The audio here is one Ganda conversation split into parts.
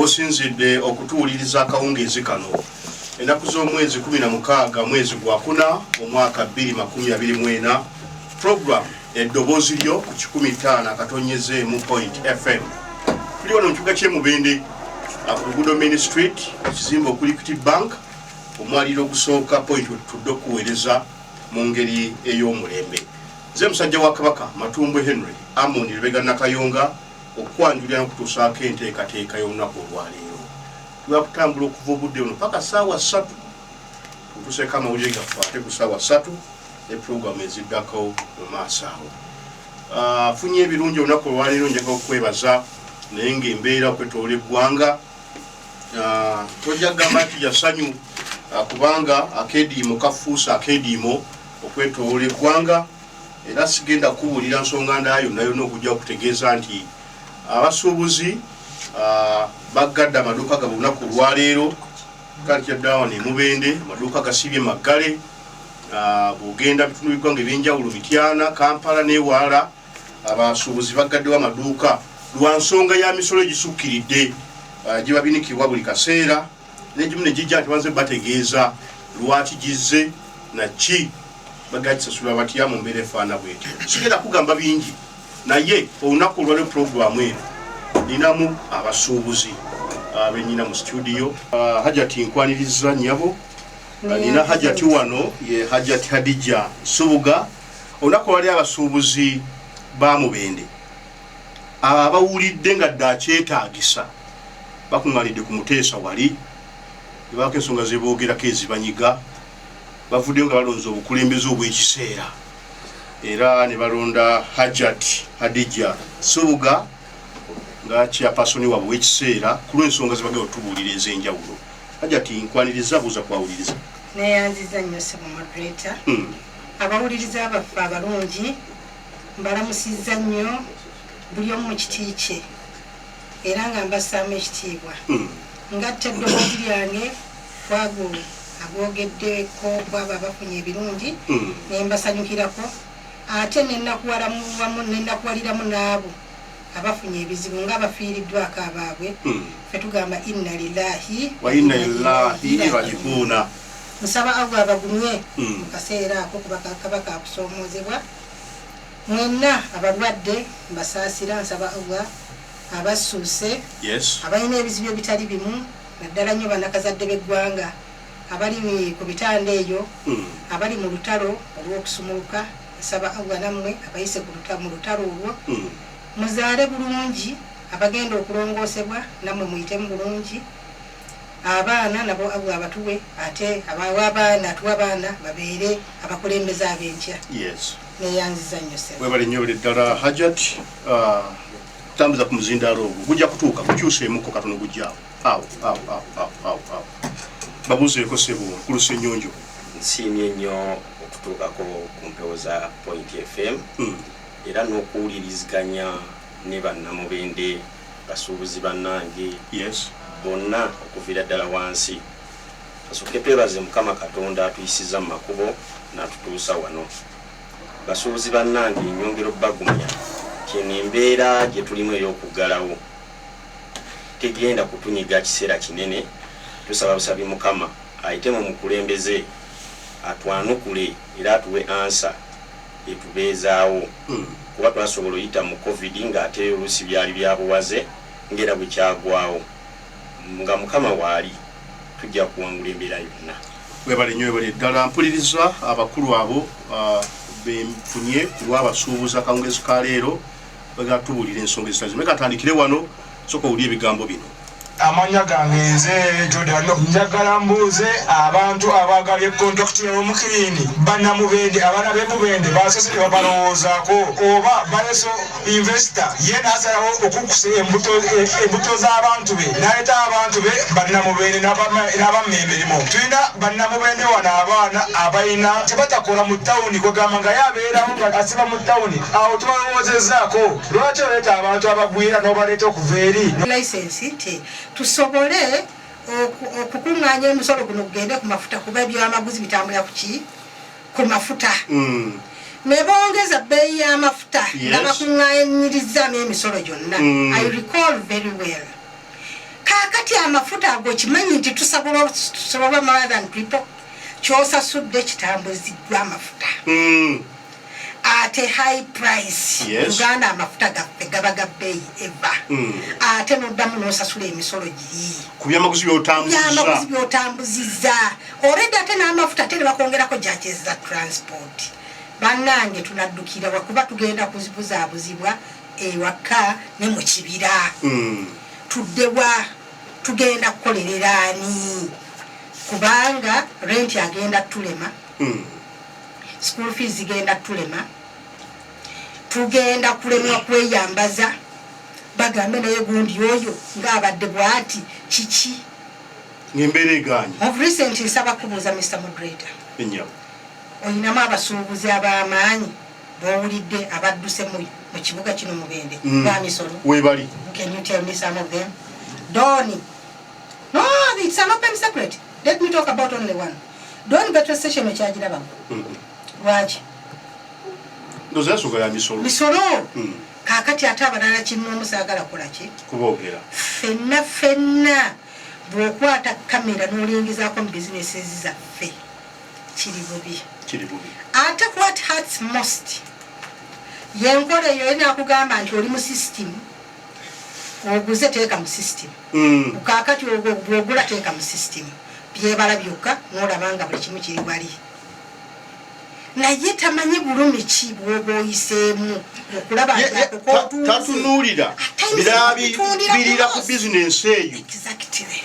osinzidde okutuuliriza akawungeezi kano ennaku z'omwezi 16 mwezi gwa kuna omwaka 2024 program eddoboozi lyo ku 15.FM tuli wano mu kibuga ky'e Mubende ku luguudo Main Street ekizimbe okuli Equity Bank omwaliro ogusooka point tudde okuweereza mu ngeri ey'omulembe. Nze musajja wa Kabaka Matumbwe Henry Amon Lubega Nakayonga okwanjulira n'okutuusaako enteekateeka y'olunaku olwaleero. Tuba kutambula okuva obudde buno paka ssaawa 3 tutuuseeko amawulire gaffe ate ku ssaawa 3 ne pulogulaamu eziddako mu maaso awo. Funye ebirungi olunaku olwaleero njagala okwebaza naye ng'embeera okwetoola eggwanga tojja kugamba nti yasanyu kubanga akeediimo kafuusa akeediimo okwetoola eggwanga era sigenda kubuulira nsonga ndala yonna yonna okujja okutegeeza nti abasuubuzi baggadde amaduuka gabwe olunaku olwaleero kale kyaddawa ne Mubende amaduuka gasibye Maggale bw'ogenda bitundu by'eggwanga eby'enjawulo Mityana Kampala n'ewalala abasuubuzi baggaddewo amaduuka lwa nsonga ya misolo egisukkiridde giba binikibwa buli kaseera n'egimu ne gijja nti banze bategeeza lwaki gizze naki bagakisasula batya mu mbeera efaana bwetyo. Sigenda kugamba bingi naye olunaku olwaleero pulogulaamu eno ninamu abasuubuzi benyina mu studio. Hajati nkwaniriza nnyabo nina Hajati wano ye Hajati Hadija Subuga. Olunaku olwaleero abasuubuzi ba Mubende abawulidde nga ddakyetaagisa bakuŋŋaanidde ku Muteesa wali ebaako ensonga ze boogerako ezibanyiga bavuddeyo nga balonze obukulembeze obw'ekiseera era ne balonda Hajati Hadija Subuga nga chairperson waabwe w'ekiseera ku lw'ensonga ze bagenda otubuulira ez'enjawulo. Hajati nkwaniriza buuza kwawuliriza. Neeyanziza nnyo ssebo moderator. Abawuliriza abaffe abalungi mbalamusizza nnyo buli omu mu kiti kye era nga mbassaamu ekitiibwa. Ngatta eddoboozi lyange kwago agwogeddeko kwabo abafunye ebirungi ne mbasanyukirako ate nenakuwaliramu n'abo abafunye ebizibu ng'abafiiriddwako abaabwe ffe tugamba inna lillahi wa inna ilaihi raji'uun. Musaba Allah abagumye mu kaseera ako kuba Kabaka akusoomoozebwa. Mwenna abalwadde mbasaasira nsaba Allah abasuuse abalina ebizibu ebitali bimu naddala nnyo bannakazadde b'eggwanga abali ku bitanda eyo abali mu lutalo olw'okusumuluka nsaba Allah nammwe abayise mu lutalo olwo muzaale bulungi abagenda okulongoosebwa nammwe muyitemu bulungi. Abaana nabo Allah abatuwe ate abawa abaana atuwa abaana babeere abakulembeze ab'enkya. Neeyanziza nnyo ssebo. Webale nnyo ddala Hajati. Tambuza ku muzindaalo ogwo gujja kutuuka gukyuseemuko katono gujjaawo awo babuuzeeko ssebo nkulu Ssenyonjo. Nsiimye nnyo okutuukako ku mpewo za Point FM era n'okuwuliriziganya ne bannamubende basuubuzi bannange bonna okuviira ddala wansi. Kasooke twebaze Mukama Katonda atuyisiza mu makubo n'atutuusa wano. Basuubuzi bannange nnyongera obbagumya kino embeera gye tulimu ey'okuggalawo tegenda kutunyiga kiseera kinene. Tusaba busabi Mukama ayite mu mukulembeze atwanukule era atuwe ansa etubeezaawo kuba twasobola oyita mu COVID ng'ate oluusi byali byabuwaze ngera bwe kyagwawo nga Mukama waali tujja kuwangula embeera yonna. Webale nnyo webale ddala. Mpuliriza abakulu abo benfunye ku lw'abasuubuzi akawungeezi ka leero bagenda tubuulira ensonga ezitali zimu. Katandikire wano sooka owulire ebigambo bino. Amanya gange nze Jordan njagala mbuuze abantu abaagala kontakiti y'omukiriini bannamubende abaana b'emubende baasose babalowoozaako oba baleso investor ye n'asalawo okukusa embuto z'abantu be n'aleeta abantu be bannamubende n'abammembe erimu. Tulina bannamubende wano abaana abalina tebatakola mu ttawuni kwegamba nga yabeerawo nga asiba mu ttawuni awo tubalowoozezaako lwaki oleeta abantu abagwira n'obaleeta okuva eri license tusobole okukuŋŋaanya emisolo guno gugende ku mafuta kuba ebyamaguzi bitambula ku mafuta ne bongeza bbeeyi y'amafuta nga bakuŋŋaanyirizaamu emisolo gyonna. I recall very well kakati amafuta ago kimanyi nti tusabola more than people kyosasudde kitambuziddwa amafuta ate high price Uganda amafuta gaffe gaba ga bbeeyi eva ate noddamu nosasula emisolo giri ku byamaguzi byotambuzizza already ate n'amafuta ate ne bakongerako charges za transport bannange tunaddukira wakuba tugenda kuzibuzaabuzibwa ewaka ne mu kibira tuddewa tugenda kukolerera ani kubanga rent agenda tulema school fees genda tulema tugenda kulemwa kweyambaza bagambe naye gundi oyo ng'abadde bwati kiki ng'embeera eganye of recent nsaba kubuuza Mr. Moderator oyinamu abasuubuzi ab'amaanyi b'owulidde abadduse mu kibuga kino Mubende bamisolo webali can you tell me some of them Doni no it's an open secret let me talk about only one Doni petrol station ekyagira bamu lwaki ndoza yasoga ya misolo kakati ate abalala kinno omusaagala kolaki kuboogera fenna bw'okwata kamera n'olingizaako mu bizinesi zaffe kiri bubi ate what hurts most yenkola eyo enakugamba nti oli mu system oguze teeka mu system kakati bw'ogula teeka mu system byebala byokka n'olabanga buli kimu kiri wali naye tamanyi bulumi ki bw'oba oyiseemu okulaba tatunuulira birabirira ku bizinensi eyo exactly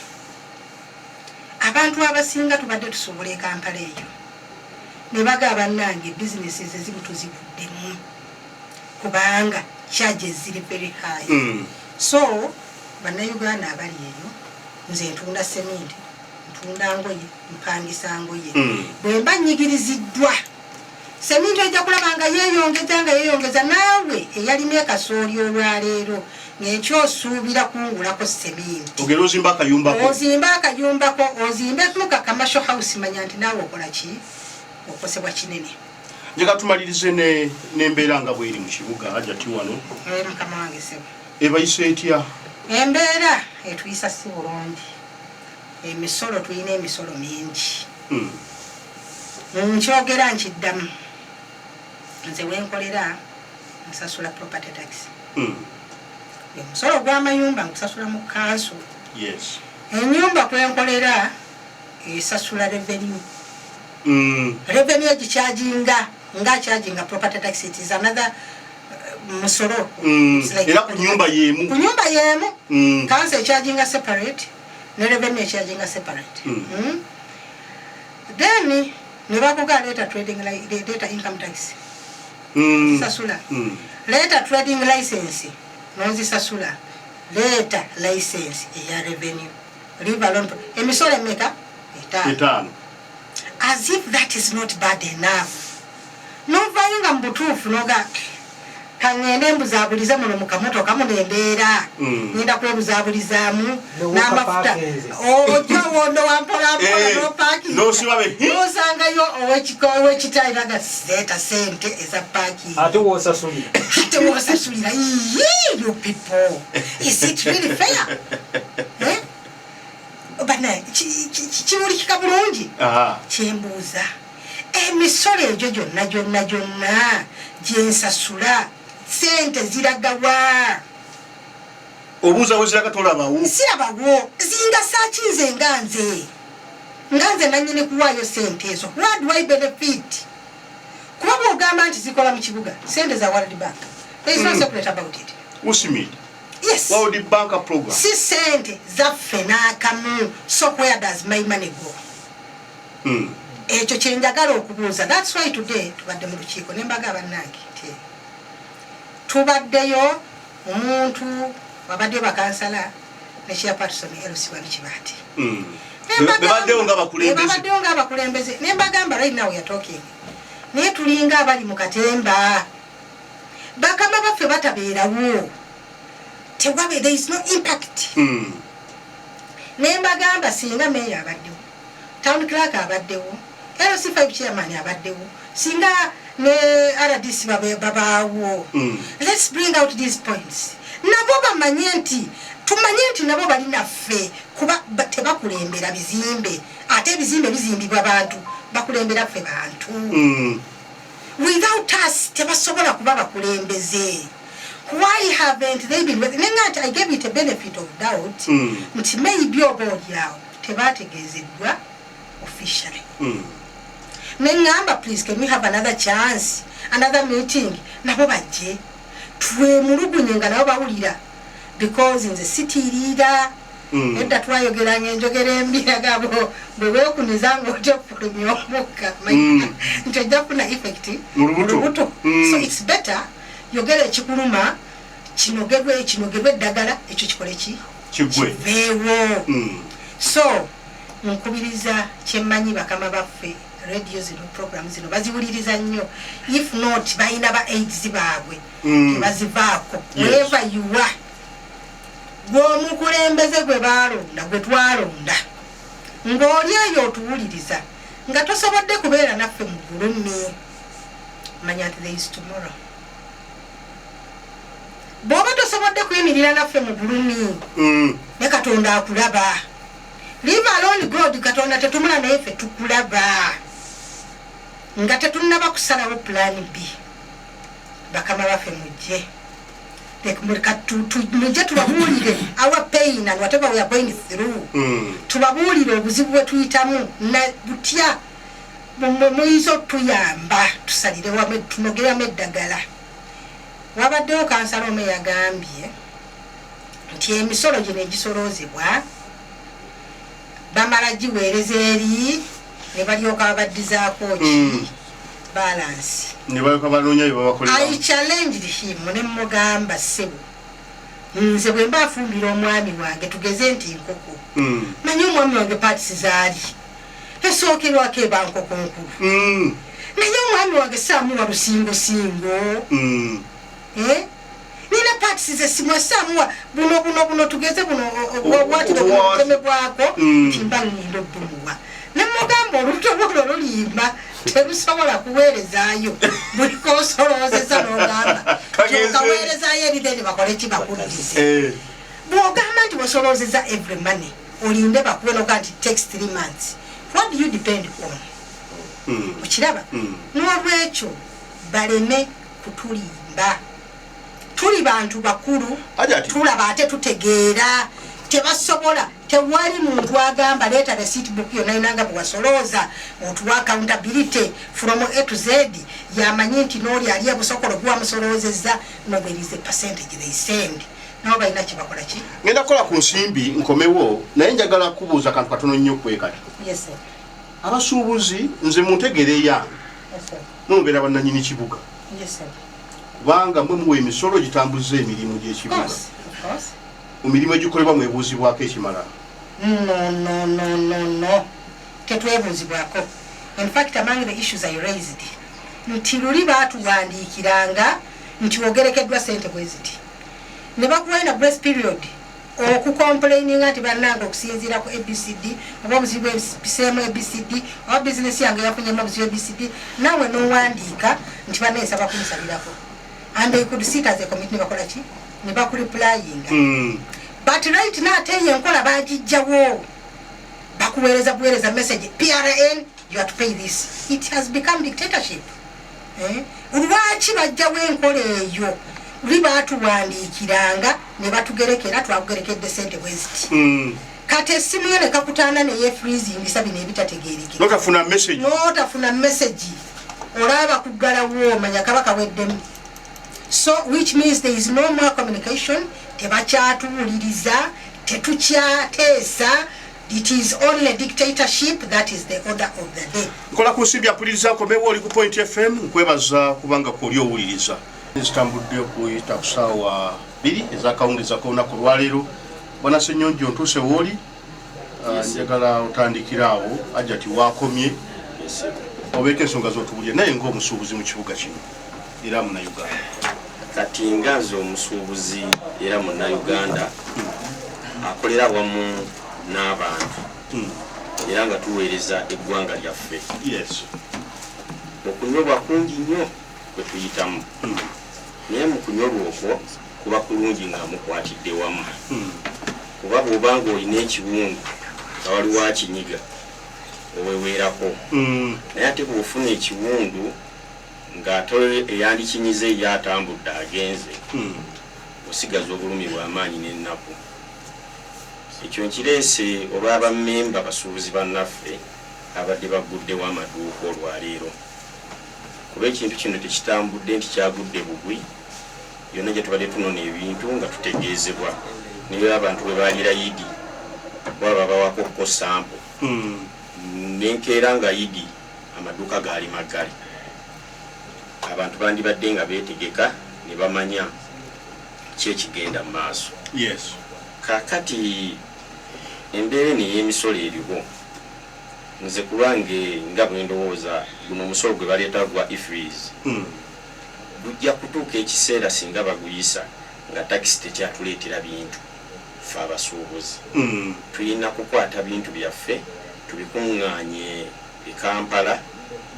abantu abasinga tubadde tusobola ekampala eyo ne bagaba bannange bizinesi ezizibu tuzivuddemu kubanga charges ziri very high so bannayuganda abali eyo nze ntunda seminti ntunda ngoye mpangisa ngoye bwe mba nyigiriziddwa seminti ejja kulaba nga yeeyongeza naawe eyalina ekasooli olwaleero ng'ekyosuubira kungulako seminti ogera ozimba akayumbako ozimbemu ka commercial house manya nti naawe okola ki okosebwa kinene njega tumalirize n'embeera nga bweri mu kibuga hajati wano mukama wange sebo ebayise etya embeera etuyisa si bulungi emisolo tulina emisolo mingi nkyogera nkiddamu nze wenkolera nsasula property tax omusolo gw'amayumba nkusasula mu kanso ennyumba kwenkolera esasula revenue revenue egikyajinga ngaakyajinga property tax it is another musolo era ku nyumba yeemu kanso ekyajinga separate ne revenue ekyajinga separate then ne bakuga leeta income tax sasula leeta trading license nozisasula leeta license eya revenue leave alone emisolo emeka etaano as if that is not bad enough novayo nga mubutuufu noga kangende mbuzaabulize muno mu kamotoka muno embeera ngenda kwebuzaabulizamu n'amafuta ojja wondo wampolampola nosangayo owekitayiraga leeta sente eza paaki ate wosasulira you people is it really fair bana kibulikika bulungi kyembuuza emisolo egyo gyonna gyensasula sente ziragawa obuuza weziraga tolabawo sirabawo zinga sakinze nga nze nanyini kuwaayo sente ezo where do I benefit kuba bwogamba nti zikola mu kibuga sente za World Bank there is no secret about it usimid yes World Bank program si sente zaffe n'akamu so where does my money go ekyo kyenjagala okubuuza that's why today tubadde mu lukiiko nembaga bannange tubaddeyo omuntu wabaddeyo bakansala ne chairperson Elsie Kibaati bebaddeyo ng'abakulembeze nembagamba right now we are talking naye tulinga abali mu katemba bakama baffe batabeerawo tewabe there is no impact nembagamba singa meya abaddewo town clerk abaddewo LC5 chairman abaddewo singa ne RDC babaawo let's bring out these points nabo bamanye nti tumanye nti nabo bali naffe kuba tebakulembera bizimbe ate ebizimbe bizimbibwa bantu bakulembera ffe bantu without us tebasobola kuba bakulembeze. Why haven't they been with Nengat? I gave it a benefit of doubt. Nti maybe about yao tebategezebwa officially. Nengamba, please, can we have another chance, another meeting? Nabo baje twe mulugunyenga nabo bawulira because in the city leader edda twayogeranga enjogera embiya gabo bwe kunizanga otefulumya omuka nti ojja kuna effect mulubuto. So it's better yogera ekikuluma kinogerwe eddagala ekyo kikole ki kiveewo. So nkubiriza kyemmanyi bakama baffe radio zino program zino baziwuliriza nnyo, if not balina ba aids baabwe tebazivaako wherever you are. Gwomukulembeze gwe balonda gwe twalonda ng'oli eyo otuwuliriza nga tosobodde kubeera naffe mu bulumi, manya nti there is tomorrow. Bw'oba tosobodde kuyimirira naffe mu bulumi ne Katonda akulaba. Leave alone God, Katonda tetumula naye ffe tukulaba nga tetunnaba kusalawo plan B. Bakama baffe mujje mujje tubabuulire our pain and whatever we are going through. Tubabuulire obuzibu bwe tuyitamu na butya muyinza otuyamba tusalire wamu tunogeramu eddagala. Wabaddewo kansala omu yagambye nti emisolo gino egisoloozebwa bamala giweereza eri ne balyoka babaddizaako ki balance. I challenged him ne mugamba ssebo nze bwe mba afumbira omwami wange tugeze nti nkoko manyi omwami wange paatisi zaali esookerwako eba nkoko nkulu naye omwami wange saamuwa lusingosingo nina paatisi ze simwa saamuwa buno tugeze buno obwatiremebwako nti mba nninda obbumuwa ne mugamba olubuto lwolo lulimba terusobola kuweerezaayo buli kosoloozeza n'ogamba kyokaweerezaayo eri then bakole ki bakulirize. Bw'ogamba nti wasoloozeza every money olinde bakube noga nti takes 3 months, what do you depend on? Okiraba n'olwekyo baleme kutulimba. Tuli bantu bakulu tulaba ate tutegeera tebasobola. Tewali muntu agamba leeta receipt book yonna inanga bwasolooza otuwa accountability from A to Z yamanyi nti n'oli ali ebusokolo gwa musoloozezza no there is a percentage they send. Nabo balina kibakola ki? Ngenda kukola ku nsimbi nkomewo naye njagala kubuuza kantu katono nnyo kwekati. Yes sir. Abasuubuzi nze muntegeera eyange. Yes sir. Mubeera bannannyini kibuga. Yes sir. Kubanga mwe muwa emisolo gitambuza emirimu gy'ekibuga. Of course. Emirimu egikolebwa mwebuuzibwako ekimala. No. Tetwebuuzibwako. In fact, among the issues I raised, nti luli baatuwandiikiranga nti wogerekeddwa ssente bwe ziti. Ne bakuwaina grace period okucomplaininga nti bannanga okusinziira ku ABCD oba obuzibu ebiseemu ABCD oba bizinesi yange yafunyemu obuzibu ABCD naawe n'owandiika nti banneesaba kumusalirako. And they could sit as a committee ne bakola ki? Ne bakureplyinga. But right now ate yenkola bagijjawo bakuweereza message PRN you have to pay this. It has become dictatorship. Lwaki bajjawo enkola eyo luli baatuwandiikiranga ne batugerekera twakugerekedde ssente bwe ziti. Kati essimu yo ne kakutaana ne freezing sabino ebitategeerekeka. N'otafuna message olaba kuggalawo omanya kabaka weddemu. So which means there is no more communication. Tebakyatuwuliriza tetukyateesa. It is only dictatorship. That is the order of the day. Nkola ku nsimbi apuliriza komewo oli ku Point FM nkwebaza kubanga koli owuliriza. Nzitambudde okuyita ku ssaawa 2 ez'akawungeeza k'olunaku lwaleero. Bwana Ssenyonjo ntuuse wooli njagala otandikiraawo Hajjati waakomye obeeko ensonga z'otuwulira naye ng'omusuubuzi mu kibuga kino era Munnayuganda. Kati nga nze omusuubuzi era Munnayuganda akolera wamu n'abantu era nga tuweereza eggwanga lyaffe. Okunyolwa kungi nnyo kwe tuyitamu naye mu kunyolwa okwo kuba kulungi nga mukwatidde wamu kuba bw'obanga olina ekiwundu nga waliwo akinyiga oweweerako naye ate bw'ofuna ekiwundu ng'ate eyandikinyize ye atambudde agenze osigaza obulumi bw'amaanyi n'ennaku ekyo nkireese olw'aba mmemba abasuubuzi bannaffe abadde baguddewo amaduuka olwaleero kuba ekintu kino tekitambudde nti kyagudde bugwi yonna gye tubadde tunona ebintu nga tutegeezebwa niyo abantu bwe baalira yidi baba bawakokko sampo nenkeera nga yidi amaduuka gaali maggale abantu bandibadde nga beetegeka ne bamanya kyekigenda mu maaso kaakati embeera eno ey'emisolo eriwo nze kulwange nga bwe ndowooza guno omusolo gwe baleeta gwa ifees gujja kutuuka ekiseera singa baguyisa nga takisi tekyatuleetera bintu ffe abasuubuzi tulina kukwata bintu byaffe tubikuŋŋaanye e Kampala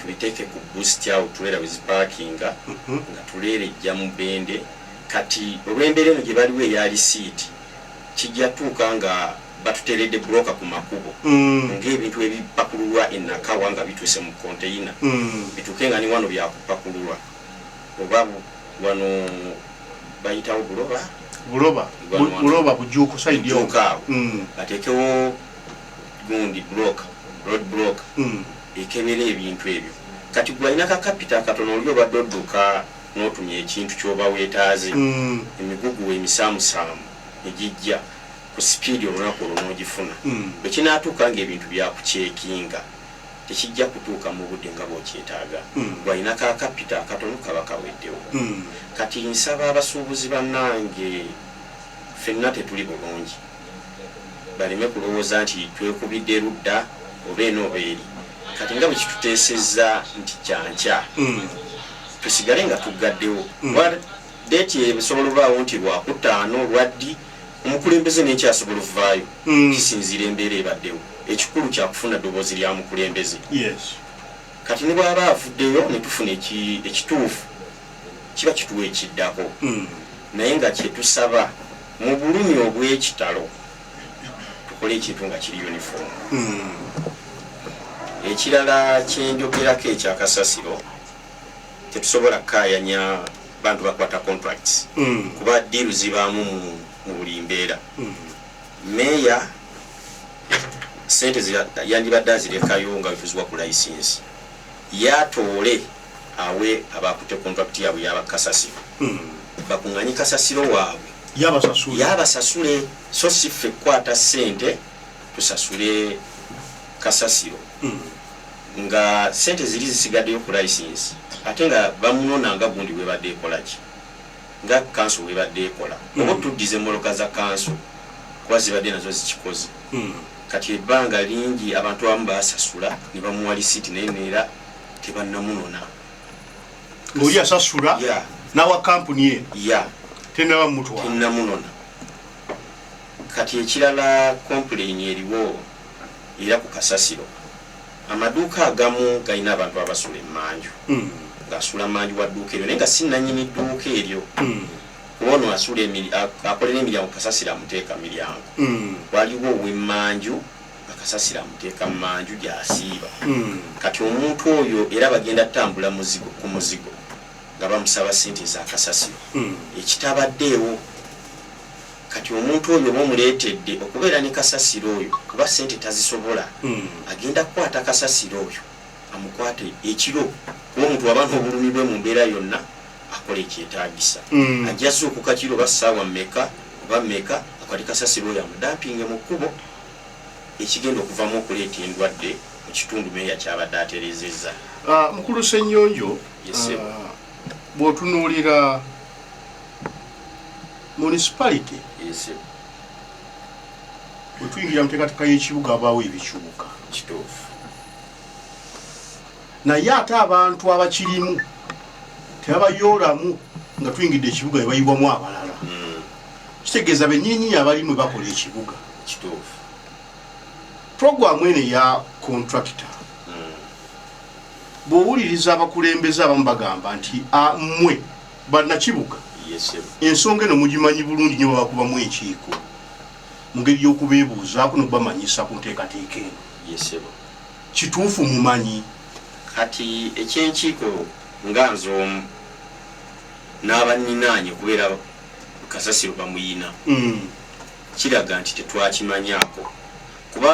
tubiteeke ku boost awo tulera wezipaakinga nga tuleerejja mu Bende kati olw'embeera eno gye baliwo eya lisiiti kijja tuuka nga batuteeredde buloka ku makubo ng'ebintu ebipakululwa enakawa nga bituuse mu konteyina bituuke nga ni wano byakupakululwa oba wano bayitawo buloba bujuuko saidi awo bateekewo gundi road block ekebera ebintu ebyo kati gwalina kakapita katono oli obadde odduka n'otumya ekintu ky'oba weetaaze emigugu emisaamusaamu egijja ku sipiidi olunaku olwo n'ogifuna bwe kinaatuuka ng'ebintu byakuceekinga tekijja kutuuka mu budde nga bw'okyetaaga gwalina kakapita akatono kaba kaweddewo kati nsaba abasuubuzi bannange ffenna tetuli bulungi baleme kulowooza nti twekubidde ludda oba eno oba eri kati nga bwe kituteesezza nti kyankya tusigale nga tuggaddewo deeti ebisobola obaawo nti lwakutaano lwaddi omukulembeze nekyasobola okuvaayo kisinziira embeera ebaddewo ekikulu kyakufuna ddoboozi lya mukulembeze kati ne bw'aba avuddeyo ne tufuna ekituufu kiba kituwa ekiddako naye nga kyetusaba mu bulumi obw'ekitalo tukole ekintu nga kiri uniform ekirala kyenjogerako ekyakasasiro tetusobola kukayanya bantu bakwata contracts kuba diiru zibaamu mu buli mbeera meeya sente yandibadde azirekayo nga bifuzibwa ku license yatoole awe abakutte contract yaabwe yabakasasiro bakuŋŋanye kasasiro waabwe yabasasule so si ffe kukwata sente tusasule kasasiro nga sente ziri zisigaddeyo ku license ate nga bamunonanga gundi webadde ekolaki nga kanso webadde ekola oba tuddize moloka za kanso kuba zibadde nazo zikikoze kati ebbanga lingi abantu abamu basasula ne bamuwa lisiiti naye neera tebannamunona ng'oli asasula n'awa kampuni ye tennamunona kati ekirala complain eriwo era ku kasasiro amaduuka agamu galina abantu abasula emmanju ng'asula manju wa dduuka eryo naye nga si nannyini dduuka eryo kuba ono akolera emiryango kasasiro amuteeka miryango waliwo ow'emmanju akasasiro amuteeka mmanju gy'asiiba kati omuntu oyo era bagenda ttambula muzigo ku muzigo nga bamusaba sente ez'akasasiro ekitabaddeewo kati omuntu oyo omuleetedde okubeera ne kasasiro oyo kuba sente tazisobola agenda kukwata kasasiro oyo amukwate ekiro kuba omuntu waba n'obulumi bwe mu mbeera yonna akola ekyetaagisa ajjaza okukakiro oba ssaawa mmeka oba mmeka akwate kasasiro oyo amudampinge mu kkubo ekigenda okuvamu okuleeta endwadde mu kitundu meeya kyabadde atereezezza. Mukulu Ssennyonjo, bw'otunuulira municipality bwe tuyingira mu nteekateeka y'ekibuga abaawo ebikibuga kituufu naye ate abantu abakirimu tebabayoolamu nga tuyingidde ekibuga ne bayibwamu abalala kitegeeza bennyininyini abalimu bakola ekibuga kituufu puroguramu eno eya contractor bw'owuliriza abakulembeze abamu bagamba nti mmwe bannakibuga ensonga eno mugimanyi bulungi nnyo babakubamu enkiiko mu ngeri y'okubeebuuzaako n'okubamanyisa ku nteekateeka eno kituufu mumanyi kati ekyenkiiko nga nze omu n'abanninaanye kubeera kasasiro bamuyina kiraga nti tetwakimanyaako kuba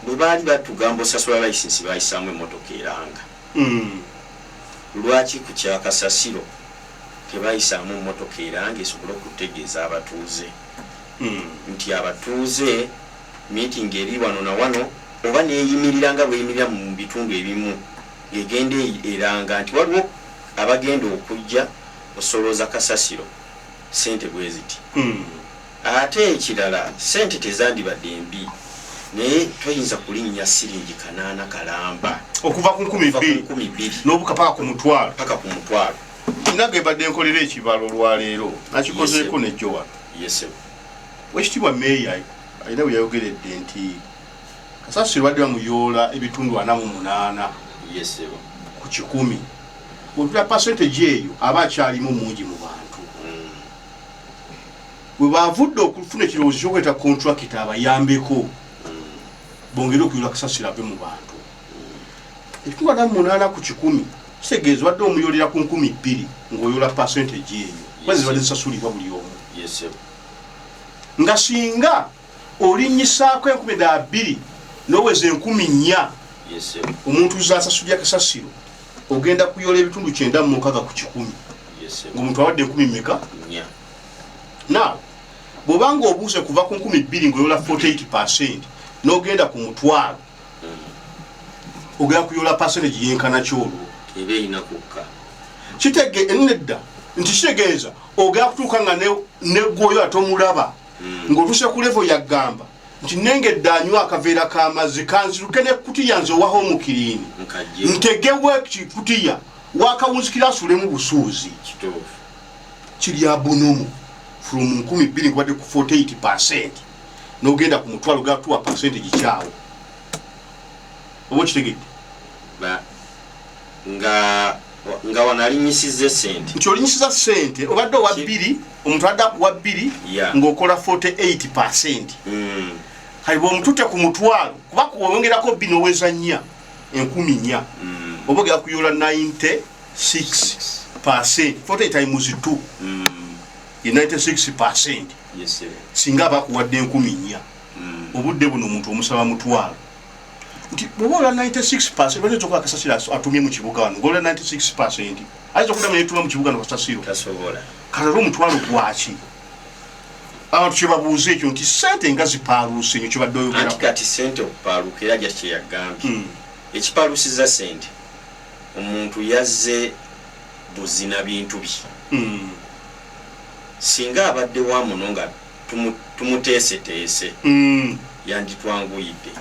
bwe baali batugamba osasula layisinsi bayisaamu emmotoka eranga lwaki ku kyakasasiro tebayisaamu emmotoka eranga esobole okutegeeza abatuuze nti abatuuze miitingi eri wano na wano oba neeyimirira nga bweyimirira mu bitundu ebimu ng'egenda eranga nti waliwo abagenda okujja osolooza kasasiro sente bwe ziti ate ekirala sente tezandibadde mbi naye toyinza kulinnya siringi 8 kalamba okuva ku 12 n'obuka paka ku mutwalo nage badde enkolera ekibalo olwaleero nakikozeeko nejjo wano wekitibwa meeya alina bwe yayogeredde nti kasasiro badde bamuyoola ebitundu 48 ku 100 bwetula percentage eyo aba akyalimu mungi mu bantu bwe bavudde okufuna ekirowoozo ky'okweta kontrakita abayambeko bongere okuyoola kasasiro ave mu bantu ebitundu 48 ku 100 kitegeeza wadde omuyoolera ku 2000 ng'oyoola percentage eyo bazibadde zisasulibwa buli omu nga singa olinyisaako 20,000 n'oweza 4,000 omuntu zasasulya kasasiro ogenda kuyoola ebitundu 96 ku 100 ng'omuntu awadde 10,000 naawe bw'obanga obuuse kuva ku 20,000 ng'oyoola 48% n'ogenda ku mutwalo ogenda kuyoola percentage yenkana kyolwo nedda nti kitegeeza ogenda kutuuka nga neggoyo atomulaba ng'otuuse ku levo yaggamba nti nengedde anywa akaveera k'amazzi kanziruke nekutiya nze owaho omukiriini ntegewe kikutiya wakawunzikira asulemu busuuzi kiri abunomu from 20,000 kubadde ku 48% n'ogenda ku mutwalo gatuwa percentage kyawo oba kitegedde nga wanalinyisiza sente nti olinyisiza sente obadde owa 2 omuntu adde akuwa 2 ng'okola 48% kali bw'omutute ku mutwalo kuba kuwongerako 2 n'oweza 4 10,000 oba ogera kuyoola 96%. 40 times 2 ye 96%. Singa abakuwadde 10,000 obudde buno omuntu omusaba mutwalo nti bw'oba 96% bw'oyinza okuba kasasiro atumye mu kibuga wano ng'ola 96% ayinza okuddamu netuma mu kibuga n'okasasiro kale omutwalo gwaki abantu kye babuuza ekyo nti sente nga zipaaluuse ekyo kibadde oyogera kati sente okupaaluuka era gya kye yagambye ekipaaluusiza sente omuntu yazze buzina bintu bye singa abadde wa muno nga tumuteeseteese yanditwanguyidde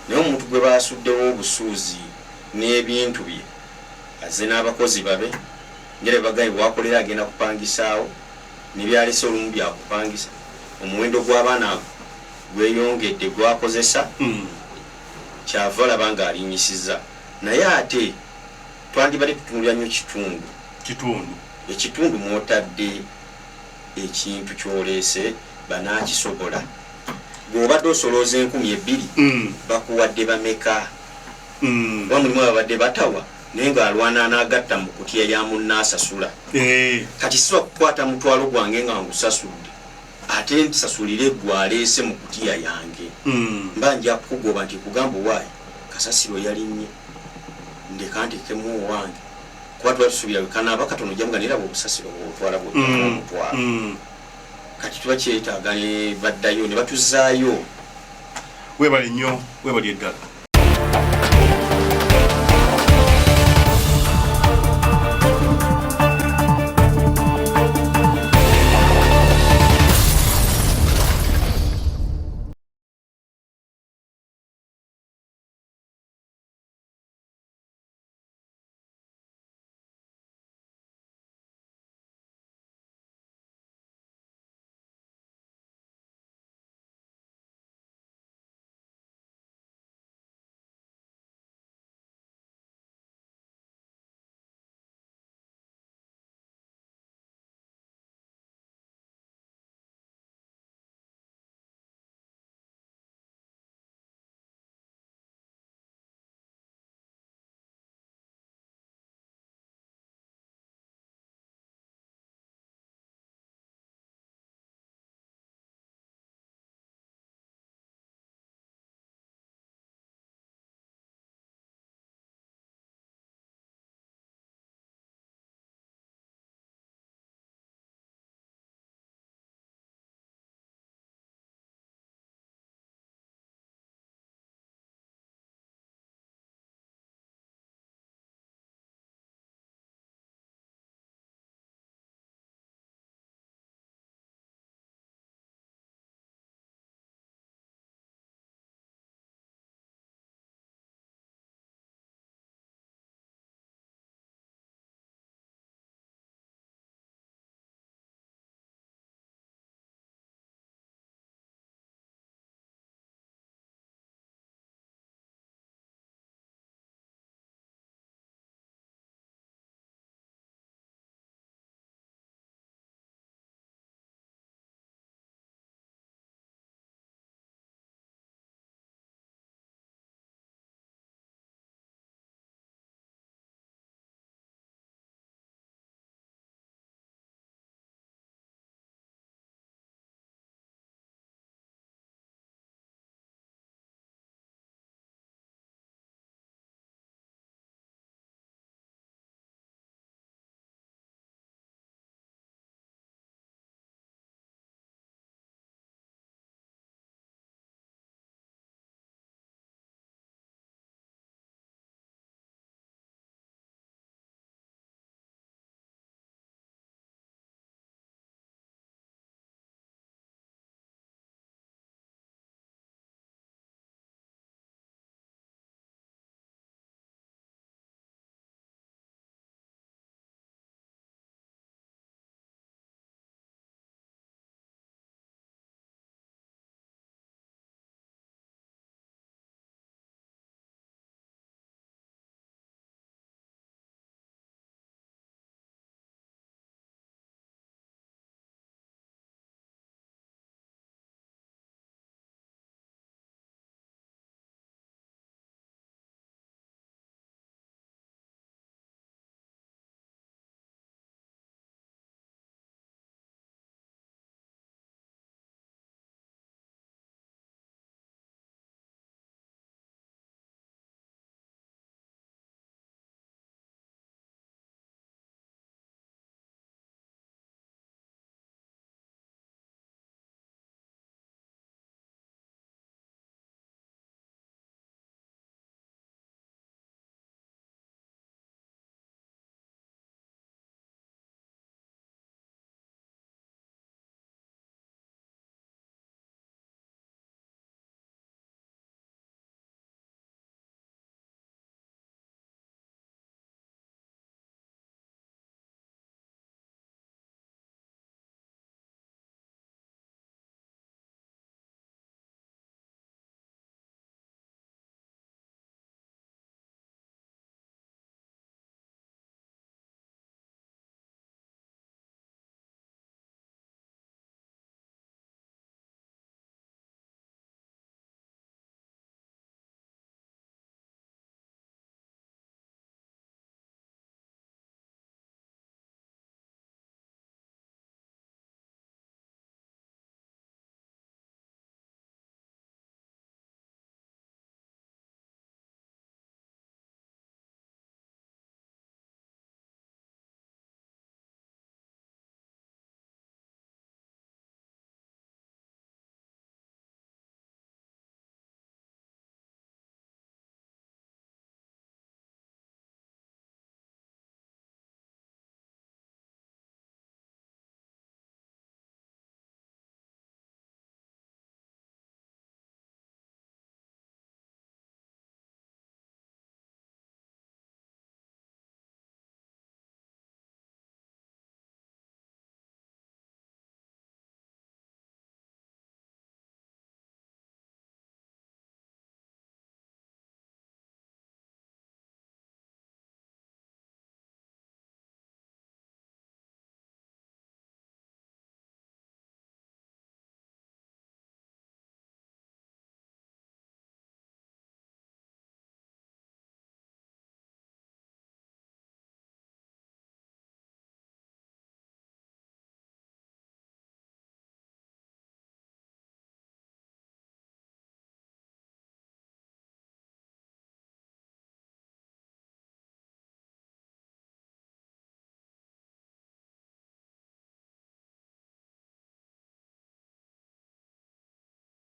naye omuntu gwe baasuddewo obusuuzi n'ebintu bye azze n'abakozi babe ngere bagayi bwakolera agenda kupangisaawo nebyalese olumu byakupangisa omuwendo gw'abaana gweyongedde gwakozesa kyava olaba nga alinyisiza naye ate twandibadde tutunulira nnyo ekitundu mwotadde ekintu kyoleese banaakisobola bw'obadde osolooza 2,000 bakuwadde bameka oba mulimu ababadde batawa naye ng'alwana n'agatta mu kutya ya munnaasasula kati siba kukwata mutwalo gwange nga ngusasudde ate nsasulire gwaleese mu kutya yange mba nja kukugoba nti kugamba owaayi kasasiro yalinnye ndeka ntekemu owange kuba tuba tusuubira kanaaba katono jamuga nera bwobusasiro bwotwala bwomutwalo kati tuba kyetaaga ne baddayo ne batuzaayo webale nnyo webali eddala